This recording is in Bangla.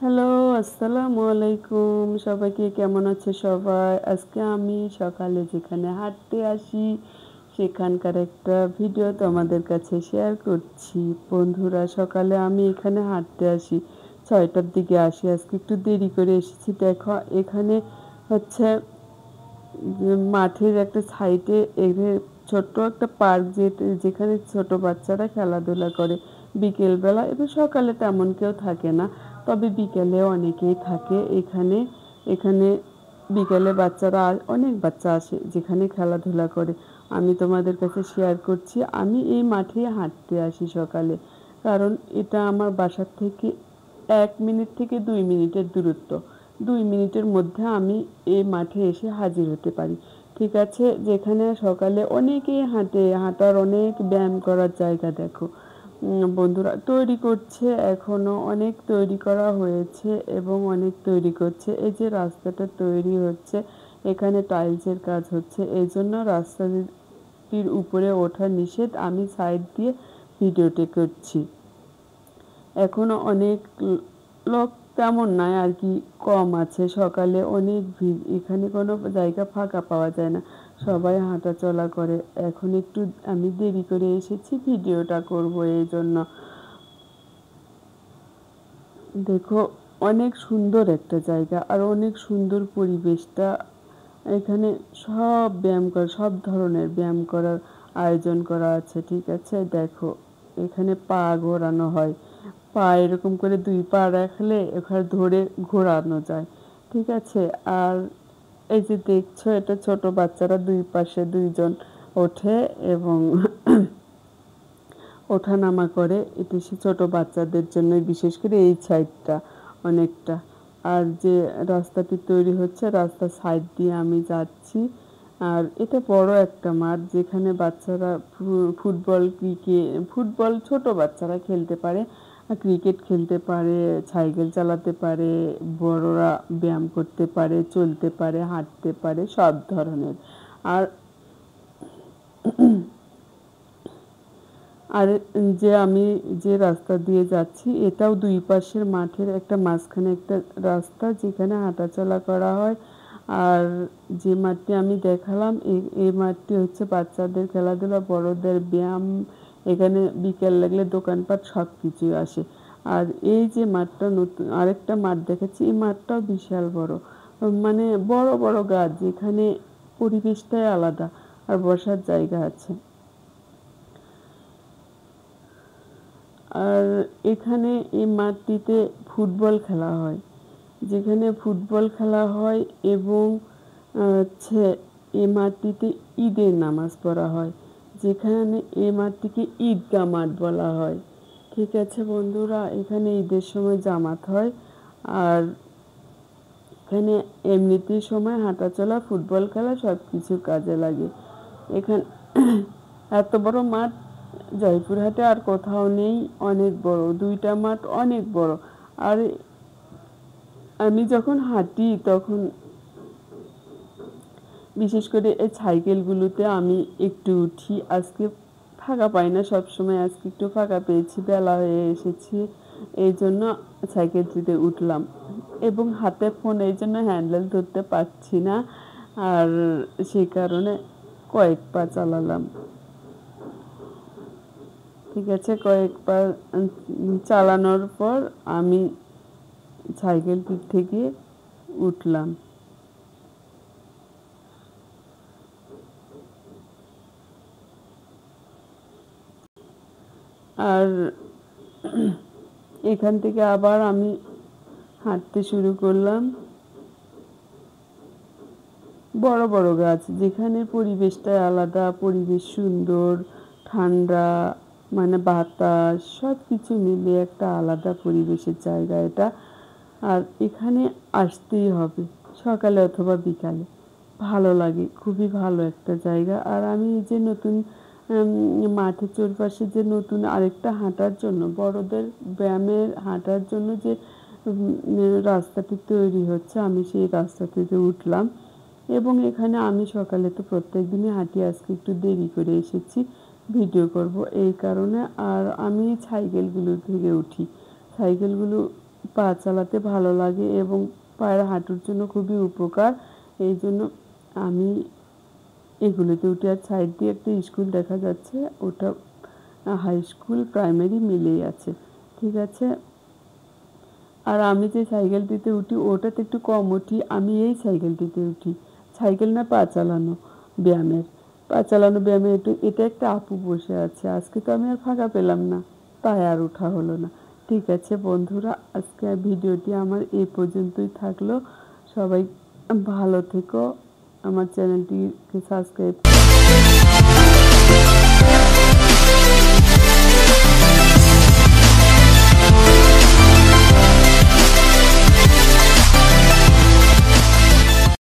হ্যালো, আসসালামু আলাইকুম। সবাইকে কেমন আছে সবাই? আজকে আমি সকালে যেখানে হাঁটতে আসি, সেখানকার একটা ভিডিও তোমাদের কাছে শেয়ার করছি। বন্ধুরা, সকালে আমি এখানে হাঁটতে আসি। ৬টার দিকে আসি। আজকে একটু দেরি করে এসেছি। দেখো, এখানে হচ্ছে মাঠের একটা সাইডে ছোট্ট একটা পার্ক যেখানে ছোট বাচ্চারা খেলাধুলা করে বিকেলবেলা এবং সকালে তেমন কেউ থাকে না, তবে বিকেলে অনেকেই থাকে এখানে। এখানে বিকেলে অনেক বাচ্চা আসে যেখানে খেলাধুলা করে। আমি তোমাদের কাছে শেয়ার করছি, আমি এই মাঠে হাঁটতে আসি সকালে, কারণ এটা আমার বাসার থেকে ১ মিনিট থেকে ২ মিনিটের দূরত্ব। ২ মিনিটের মধ্যে আমি এই মাঠে এসে হাজির হতে পারি। ঠিক আছে? যেখানে সকালে অনেকেই হাঁটে, হাঁটার অনেক ব্যায়াম করার জায়গা দেখো। বন্ধুরা তৈরি করছে, এখনো অনেক তৈরি করা হয়েছে এবং অনেক তৈরি করছে। এই যে রাস্তাটা তৈরি হচ্ছে, এখানে টাইলসের কাজ হচ্ছে। এইজন্য রাস্তাটির উপরে ওঠা নিষেধ। আমি সাইড দিয়ে ভিডিওটি করছি। এখনো অনেক লোক তেমন নাই আর কি, কম আছে। সকালে অনেক ভিড়। এখানে কোনো জায়গা ফাঁকা পাওয়া যায় না। সবাই হাঁটাচলা করে। এখন একটু আমি দেরি করে এসেছি, ভিডিওটা করব এইজন্য। দেখো, অনেক সুন্দর একটা জায়গা আর অনেক সুন্দর পরিবেশটা। এখানে সব ধরনের ব্যায়াম করার আয়োজন করা আছে। ঠিক আছে? দেখো, এখানে পা ঘোরানো হয়। পা এরকম করে ২ পা রাখলে ওখানে ধরে ঘোরানো যায়। ঠিক আছে? আর এই যে দেখছো, এটা ছোট বাচ্চারা ২ পাশে ২ জন ওঠে এবং ওঠানামা করে। এটা ছোট বাচ্চাদের জন্য, বিশেষ করে এই সাইডটা অনেকটা। আর যে রাস্তাটি তৈরি হচ্ছে, রাস্তার সাইড দিয়ে আমি যাচ্ছি। আর এটা বড় একটা মাঠ, যেখানে বাচ্চারা ফুটবল ছোট বাচ্চারা খেলতে পারে, ক্রিকেট খেলতে পারে, সাইকেল চালাতে পারে, বড়রা ব্যায়াম করতে পারে, চলতে পারে, হাঁটতে পারে, সব ধরনের। আর আর যে আমি যে রাস্তা দিয়ে যাচ্ছি, এটাও ২ পাশের মাঠের একটা মাঝখানে একটা রাস্তা, যেখানে হাঁটাচলা করা হয়। আর যে মাঠটি আমি দেখালাম, এই মাঠটি হচ্ছে বাচ্চাদের খেলাধুলা, বড়দের ব্যায়াম। এখানে বিকেল লাগলে দোকানপাট সব কিছুই আসে। আর এই যে মাঠটা, নতুন আরেকটা মাঠ দেখাচ্ছি, এই মাঠটাও বিশাল বড়। মানে বড় বড় গাছ, যেখানে পরিবেশটাই আলাদা আর বসার জায়গা আছে। আর এখানে এই মাঠটিতে ফুটবল খেলা হয়, যেখানে ফুটবল খেলা হয় এবং হচ্ছে এই মাঠটিতে ঈদের নামাজ পড়া হয়, যেখানে এই মাঠটিকে ঈদগাহ মাঠ বলা হয়। ঠিক আছে বন্ধুরা, এখানে ঈদের সময় জামাত হয়। আর এখানে এমনিতেই সময় হাঁটাচলা, ফুটবল খেলা সব কিছু কাজে লাগে। এখানে এত বড় মাঠ জয়পুরহাটে আর কোথাও নেই। অনেক বড়, ২টা মাঠ অনেক বড়। আর আমি যখন হাঁটি তখন বিশেষ করে এই সাইকেলগুলোতে আমি একটু উঠি। আজকে ফাঁকা পাই না সবসময়, আজকে একটু ফাঁকা পেয়েছি, বেলা হয়ে এসেছি, এই জন্য সাইকেলটিতে উঠলাম। এবং হাতে ফোন, এই জন্য হ্যান্ডেল ধরতে পারছি না। আর সেই কারণে কয়েক পা চালালাম। ঠিক আছে, কয়েক পা চালানোর পর আমি সাইকেলটি থেকে উঠলাম। আর এখান থেকে আবার আমি হাঁটতে শুরু করলাম। বড় বড় গাছ, যেখানে পরিবেশটা আলাদা, পরিবেশ সুন্দর, ঠান্ডা, মানে বাতাস সব কিছু মিলিয়ে একটা আলাদা পরিবেশের জায়গা এটা। আর এখানে আসতেই হবে, সকালে অথবা বিকালে। ভালো লাগে, খুবই ভালো একটা জায়গা। আর আমি এই যে নতুন মাঠের চৌপাশে যে নতুন আরেকটা হাঁটার জন্য, বড়দের ব্যায়ামের হাঁটার জন্য যে রাস্তাটি তৈরি হচ্ছে, আমি সেই রাস্তাটিতে উঠলাম। এবং এখানে আমি সকালে তো প্রত্যেক দিনই হাঁটি, আজকে একটু দেরি করে এসেছি, ভিডিও করব এই কারণে। আর আমি সাইকেলগুলো থেকে উঠি। সাইকেলগুলো পা চালাতে ভালো লাগে এবং পায়ের হাঁটুর জন্য খুবই উপকার। এই জন্য আমি এগুলোতে উঠি। আর সাইড দিয়ে একটা স্কুল দেখা যাচ্ছে, ওটা হাই স্কুল প্রাইমারি মিলেই আছে, ঠিক আছে। আর আমি যে সাইকেলটিতে উঠি ওটাতে একটু কম উঠি, আমি এই সাইকেলটিতে উঠি। সাইকেল না, পা চালানো ব্যায়ামের। পা চালানো ব্যায়ামে এটা একটা আপু বসে আছে। আজকে তো আমি আর ফাঁকা পেলাম না, তাই আর ওঠা হলো না। ঠিক আছে বন্ধুরা, আজকে ভিডিওটি আমার এই পর্যন্তই থাকলো। সবাই ভালো থেকো, আমার চ্যানেলটিকে সাবস্ক্রাইব